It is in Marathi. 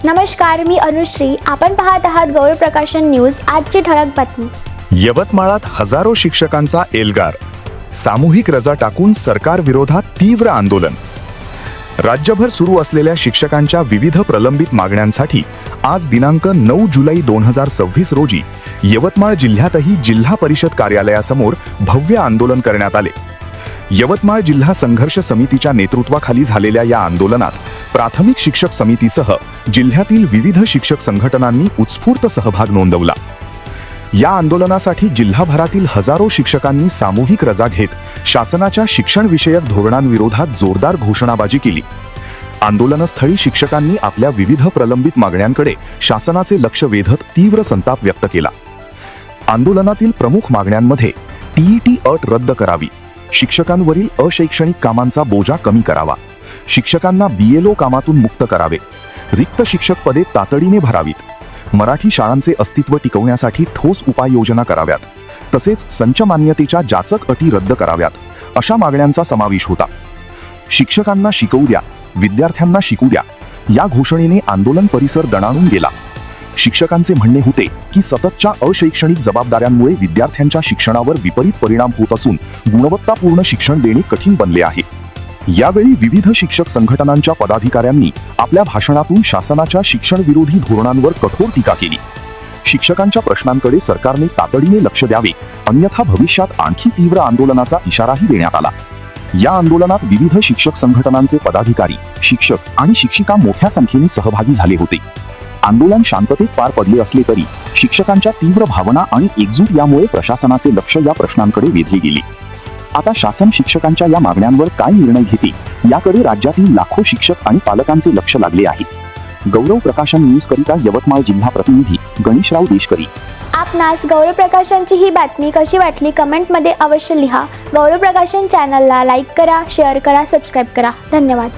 नमस्कार, मी अनुश्री. आपण पाहत आहात गौरव प्रकाशन न्यूज. आजची ठळक बातमी. यवतमाळात हजारो शिक्षकांचा एल्गार. सामूहिक रजा टाकून सरकार विरोधात तीव्र आंदोलन. राज्यभर सुरू असलेल्या शिक्षकांच्या विविध प्रलंबित मागण्यांसाठी आज दिनांक 9 जुलै 2026 रोजी यवतमाळ जिल्ह्यातही जिल्हा परिषद कार्यालयासमोर भव्य आंदोलन करण्यात आले. यवतमाळ जिल्हा संघर्ष समितीच्या नेतृत्वाखाली झालेल्या या आंदोलनात प्राथमिक शिक्षक समितीसह जिल्ह्यातील विविध शिक्षक संघटनांनी उत्स्फूर्त सहभाग नोंदवला. या आंदोलनासाठी जिल्हाभरातील हजारो शिक्षकांनी सामूहिक रजा घेत शासनाच्या शिक्षणविषयक धोरणांविरोधात जोरदार घोषणाबाजी केली. आंदोलनस्थळी शिक्षकांनी आपल्या विविध प्रलंबित मागण्यांकडे शासनाचे लक्ष वेधत तीव्र संताप व्यक्त केला. आंदोलनातील प्रमुख मागण्यांमध्ये टीईटी अट रद्द करावी, शिक्षकांवरील अशैक्षणिक कामांचा बोजा कमी करावा, शिक्षकांना बीएलओ कामातून मुक्त करावे, रिक्त शिक्षक पदे तातडीने भरावीत, मराठी शाळांचे अस्तित्व टिकवण्यासाठी ठोस उपाययोजना कराव्यात, तसेच संच मान्यतेच्या जाचक अटी रद्द कराव्यात, अशा मागण्यांचा समावेश होता. शिक्षकांना शिकवू द्या, विद्यार्थ्यांना शिकू द्या, या घोषणेने आंदोलन परिसर दणाणून गेला. शिक्षकांचे म्हणणे होते की सततच्या अशैक्षणिक जबाबदाऱ्यांमुळे विद्यार्थ्यांच्या शिक्षणावर विपरीत परिणाम होत असून गुणवत्तापूर्ण शिक्षण देणे कठीण बनले आहे. यावेळी विविध शिक्षक संघटनांच्या पदाधिकाऱ्यांनी आपल्या भाषणातून शासनाच्या शिक्षणविरोधी धोरणांवर कठोर टीका केली. शिक्षकांच्या प्रश्नांकडे सरकारने तातडीने लक्ष द्यावे, अन्यथा भविष्यात आणखी तीव्र आंदोलनाचा इशाराही देण्यात आला. या आंदोलनात विविध शिक्षक संघटनांचे पदाधिकारी, शिक्षक आणि शिक्षिका मोठ्या संख्येने सहभागी झाले होते. आंदोलन शांततेत पार पडले असले तरी शिक्षकांच्या तीव्र भावना आणि एकजूट यामुळे प्रशासनाचे लक्ष या प्रश्नांकडे वेधले गेले. आता शासन शिक्षकांच्या या मागण्यांवर काय निर्णय घेते याकडे राज्यातील लाखो शिक्षक आणि पालकांचे लक्ष लागले आहे. गौरव प्रकाशन न्यूज करिता यवतमाळ जिल्हा प्रतिनिधी गणेशराव देशकरी. आपणास गौरव प्रकाशनची ही बातमी कशी वाटली कमेंटमध्ये अवश्य लिहा. गौरव प्रकाशन चॅनलला लाईक करा, शेअर करा, सबस्क्राईब करा. धन्यवाद.